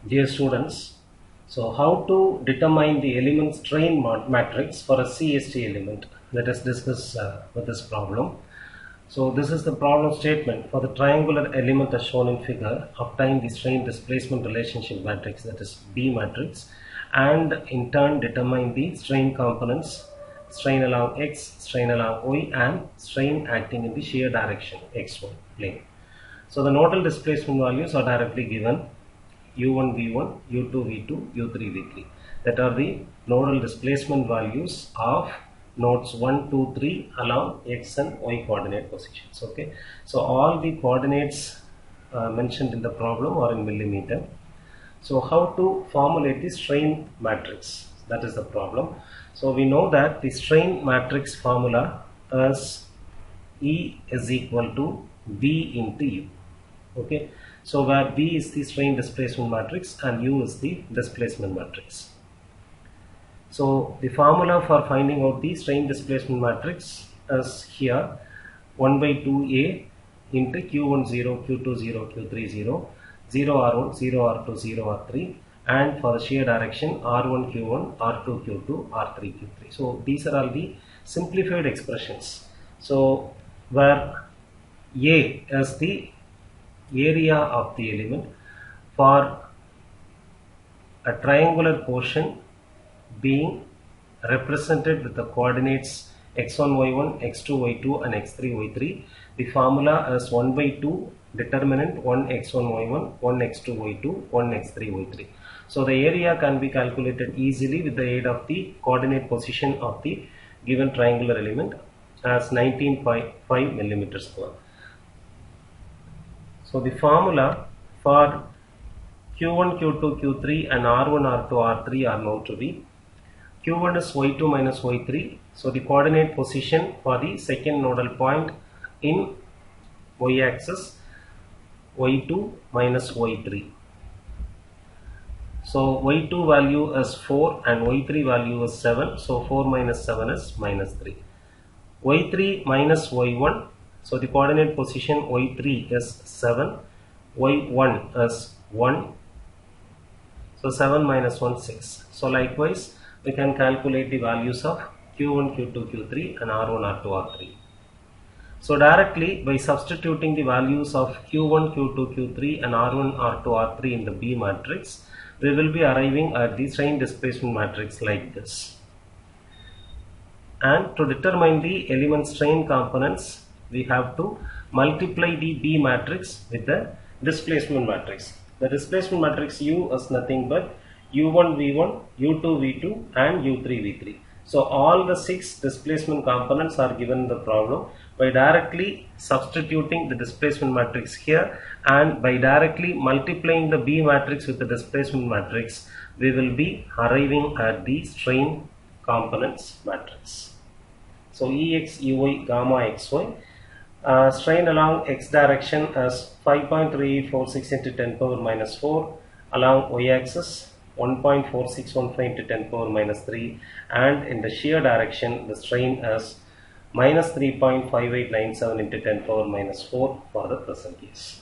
Dear students, so how to determine the element strain matrix for a CST element? Let us discuss with this problem. So this is the problem statement. For the triangular element as shown in figure, obtain the strain displacement relationship matrix, that is B matrix, and in turn determine the strain components, strain along X, strain along Y, and strain acting in the shear direction XY plane. So the nodal displacement values are directly given. U1 V1, U2 V2, U3 V3. That are the nodal displacement values of nodes 1, 2, 3 along X and Y coordinate positions. Okay, so all the coordinates mentioned in the problem are in millimeter. So how to formulate the strain matrix? That is the problem. So we know that the strain matrix formula is E is equal to V into U. Okay, so where V is the strain displacement matrix and U is the displacement matrix. So the formula for finding out the strain displacement matrix is here 1 by 2A into Q10, Q20, Q30, 0R1, 0R2, 0R3, and for the shear direction R1 Q1, R2 Q2, R3 Q3. So these are all the simplified expressions. So where A is the area of the element for a triangular portion being represented with the coordinates x1 y1, x2 y2 and x3 y3. The formula is 1 by 2 determinant 1 x1 y1, 1 x2 y2, 1 x3 y3. So the area can be calculated easily with the aid of the coordinate position of the given triangular element as 19.5 millimeter square. So the formula for Q1, Q2, Q3 and R1, R2, R3 are known to be Q1 is Y2 minus Y3. So the coordinate position for the second nodal point in Y axis Y2 minus Y3. So Y2 value is 4 and Y3 value is 7. So 4 minus 7 is minus 3. Y3 minus Y1. So the coordinate position Y3 is 7, Y1 is 1, so 7 minus 1, 6. So likewise, we can calculate the values of Q1, Q2, Q3 and R1, R2, R3. So directly by substituting the values of Q1, Q2, Q3 and R1, R2, R3 in the B matrix, we will be arriving at the strain displacement matrix like this. And to determine the element strain components, we have to multiply the B matrix with the displacement matrix. The displacement matrix U is nothing but U1 V1, U2 V2 and U3 V3. So all the 6 displacement components are given in the problem. By directly substituting the displacement matrix here and by directly multiplying the B matrix with the displacement matrix, we will be arriving at the strain components matrix. So Ex, Uy, gamma, Xy. Strain along X direction is 5.3846 into 10 power minus 4, along Y axis 1.4615 into 10 power minus 3, and in the shear direction the strain is minus 3.5897 into 10 power minus 4 for the present case.